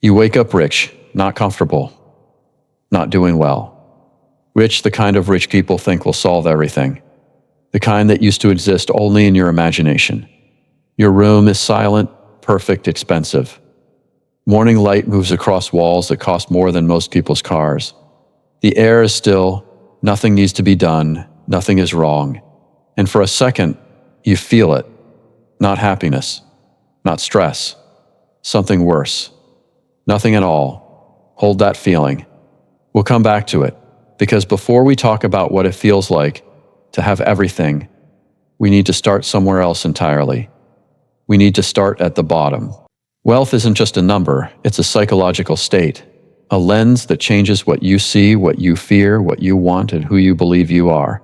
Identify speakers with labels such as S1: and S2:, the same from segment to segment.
S1: You wake up rich, not comfortable, not doing well. Rich, the kind of rich people think will solve everything. The kind that used to exist only in your imagination. Your room is silent, perfect, expensive. Morning light moves across walls that cost more than most people's cars. The air is still, nothing needs to be done, nothing is wrong. And for a second, you feel it. Not happiness, not stress, something worse. Nothing at all. Hold that feeling. We'll come back to it, because before we talk about what it feels like to have everything, we need to start somewhere else entirely. We need to start at the bottom. Wealth isn't just a number, it's a psychological state, a lens that changes what you see, what you fear, what you want, and who you believe you are.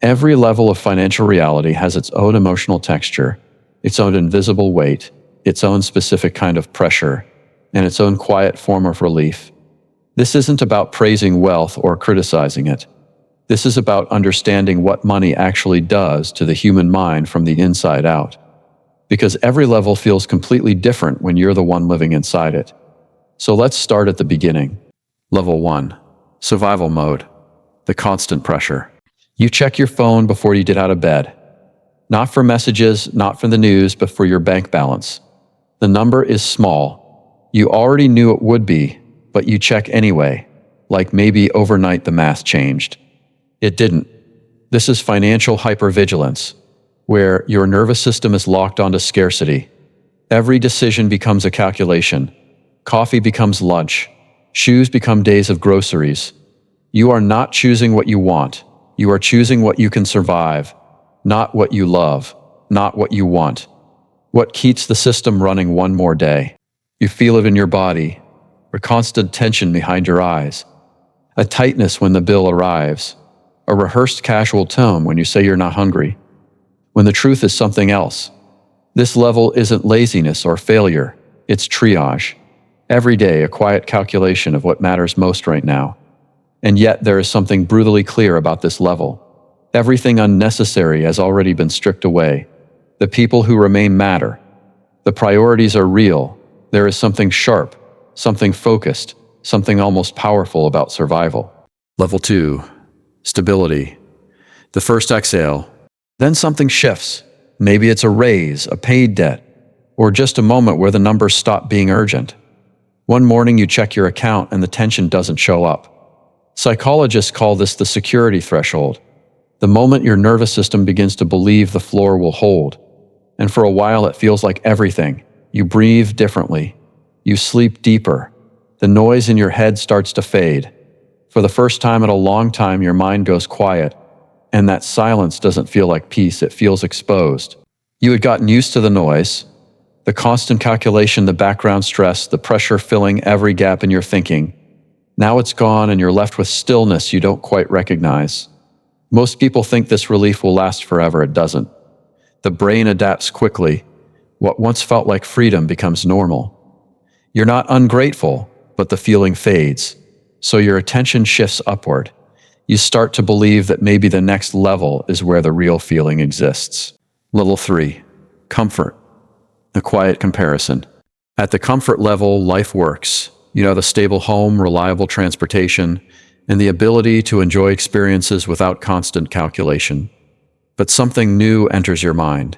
S1: Every level of financial reality has its own emotional texture, its own invisible weight, its own specific kind of pressure, and its own quiet form of relief. This isn't about praising wealth or criticizing it. This is about understanding what money actually does to the human mind from the inside out. Because every level feels completely different when you're the one living inside it. So let's start at the beginning. Level 1. Survival mode. The constant pressure. You check your phone before you get out of bed. Not for messages, not for the news, but for your bank balance. The number is small. You already knew it would be, but you check anyway, like maybe overnight the math changed. It didn't. This is financial hypervigilance, where your nervous system is locked onto scarcity. Every decision becomes a calculation. Coffee becomes lunch. Shoes become days of groceries. You are not choosing what you want. You are choosing what you can survive, not what you love, not what you want. What keeps the system running one more day? You feel it in your body, a constant tension behind your eyes, a tightness when the bill arrives, a rehearsed casual tone when you say you're not hungry, when the truth is something else. This level isn't laziness or failure, it's triage. Every day, a quiet calculation of what matters most right now. And yet there is something brutally clear about this level. Everything unnecessary has already been stripped away. The people who remain matter. The priorities are real. There is something sharp, something focused, something almost powerful about survival. Level 2. Stability. The first exhale. Then something shifts. Maybe it's a raise, a paid debt, or just a moment where the numbers stop being urgent. One morning you check your account and the tension doesn't show up. Psychologists call this the security threshold. The moment your nervous system begins to believe the floor will hold. And for a while it feels like everything. You breathe differently. You sleep deeper. The noise in your head starts to fade. For the first time in a long time, your mind goes quiet. And that silence doesn't feel like peace, it feels exposed. You had gotten used to the noise, the constant calculation, the background stress, the pressure filling every gap in your thinking. Now it's gone and you're left with stillness you don't quite recognize. Most people think this relief will last forever. It doesn't. The brain adapts quickly. What once felt like freedom becomes normal. You're not ungrateful, but the feeling fades. So your attention shifts upward. You start to believe that maybe the next level is where the real feeling exists. Level 3. Comfort. The quiet comparison. At the comfort level, life works. You know, the stable home, reliable transportation, and the ability to enjoy experiences without constant calculation. But something new enters your mind.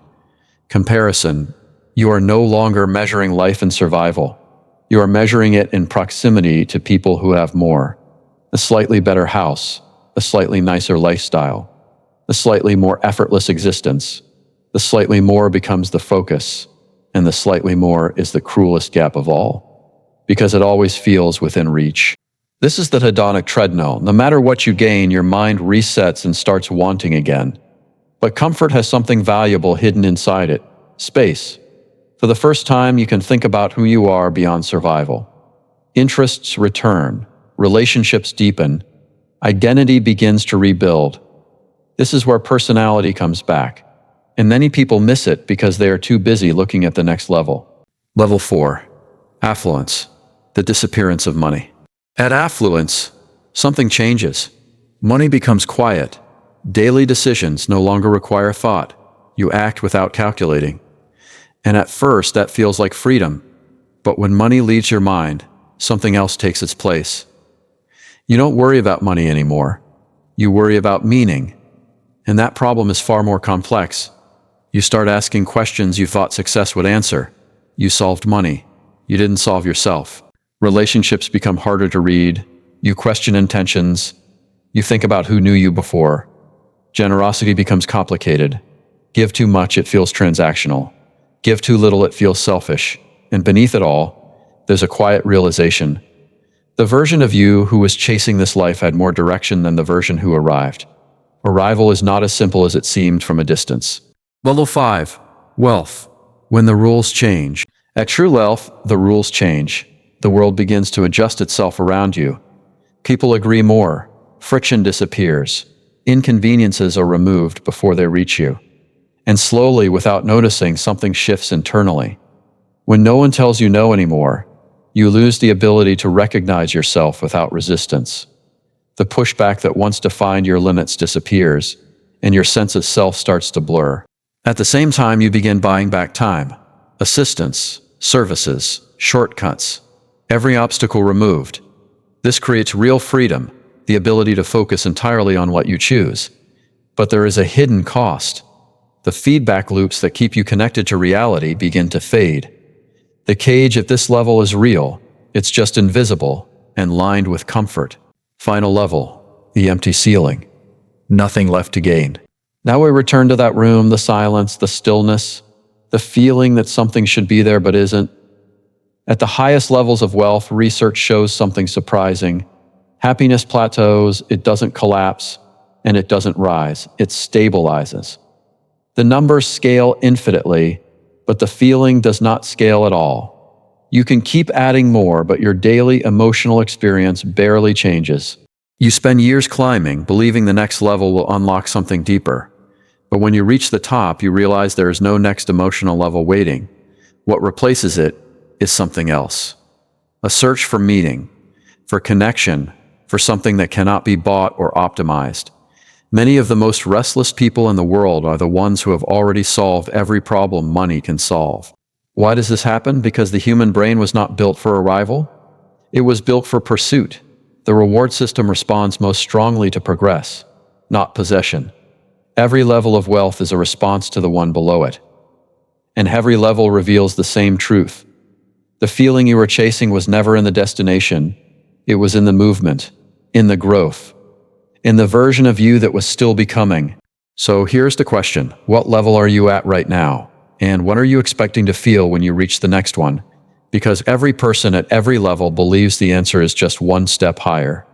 S1: Comparison. You are no longer measuring life in survival. You are measuring it in proximity to people who have more. A slightly better house, a slightly nicer lifestyle, a slightly more effortless existence. The slightly more becomes the focus, and the slightly more is the cruelest gap of all, because it always feels within reach. This is the hedonic treadmill. No matter what you gain, your mind resets and starts wanting again. But comfort has something valuable hidden inside it: space. For the first time, you can think about who you are beyond survival. Interests return, relationships deepen, identity begins to rebuild. This is where personality comes back, and many people miss it because they are too busy looking at the next level. Level 4. Affluence. The disappearance of money. At affluence, something changes. Money becomes quiet. Daily decisions no longer require thought. You act without calculating. And at first, that feels like freedom. But when money leaves your mind, something else takes its place. You don't worry about money anymore. You worry about meaning. And that problem is far more complex. You start asking questions you thought success would answer. You solved money. You didn't solve yourself. Relationships become harder to read. You question intentions. You think about who knew you before. Generosity becomes complicated. Give too much, it feels transactional. Give too little, it feels selfish. And beneath it all, there's a quiet realization. The version of you who was chasing this life had more direction than the version who arrived. Arrival is not as simple as it seemed from a distance. Level 5. Wealth. When the rules change. At true wealth, the rules change. The world begins to adjust itself around you. People agree more. Friction disappears. Inconveniences are removed before they reach you. And slowly, without noticing, something shifts internally. When no one tells you no anymore, you lose the ability to recognize yourself without resistance. The pushback that once defined your limits disappears, and your sense of self starts to blur. At the same time, you begin buying back time, assistance, services, shortcuts, every obstacle removed. This creates real freedom, the ability to focus entirely on what you choose. But there is a hidden cost. The feedback loops that keep you connected to reality begin to fade. The cage at this level is real, it's just invisible and lined with comfort. Final level, the empty ceiling. Nothing left to gain. Now we return to that room, the silence, the stillness, the feeling that something should be there but isn't. At the highest levels of wealth, research shows something surprising. Happiness plateaus, it doesn't collapse, and it doesn't rise, it stabilizes. The numbers scale infinitely, but the feeling does not scale at all. You can keep adding more, but your daily emotional experience barely changes. You spend years climbing, believing the next level will unlock something deeper. But when you reach the top, you realize there is no next emotional level waiting. What replaces it is something else. A search for meaning, for connection, for something that cannot be bought or optimized. Many of the most restless people in the world are the ones who have already solved every problem money can solve. Why does this happen? Because the human brain was not built for arrival. It was built for pursuit. The reward system responds most strongly to progress, not possession. Every level of wealth is a response to the one below it. And every level reveals the same truth. The feeling you were chasing was never in the destination. It was in the movement, in the growth, in the version of you that was still becoming. So here's the question. What level are you at right now? And what are you expecting to feel when you reach the next one? Because every person at every level believes the answer is just one step higher.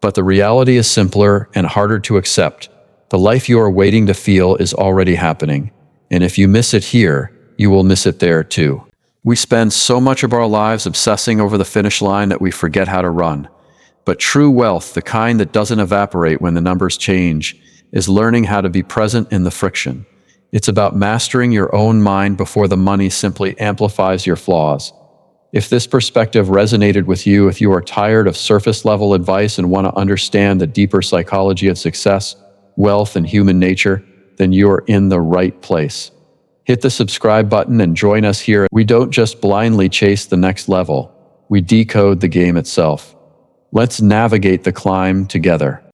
S1: But the reality is simpler and harder to accept. The life you are waiting to feel is already happening. And if you miss it here, you will miss it there too. We spend so much of our lives obsessing over the finish line that we forget how to run. But true wealth, the kind that doesn't evaporate when the numbers change, is learning how to be present in the friction. It's about mastering your own mind before the money simply amplifies your flaws. If this perspective resonated with you, if you are tired of surface-level advice and want to understand the deeper psychology of success, wealth, and human nature, then you're in the right place. Hit the subscribe button and join us here. We don't just blindly chase the next level, we decode the game itself. Let's navigate the climb together.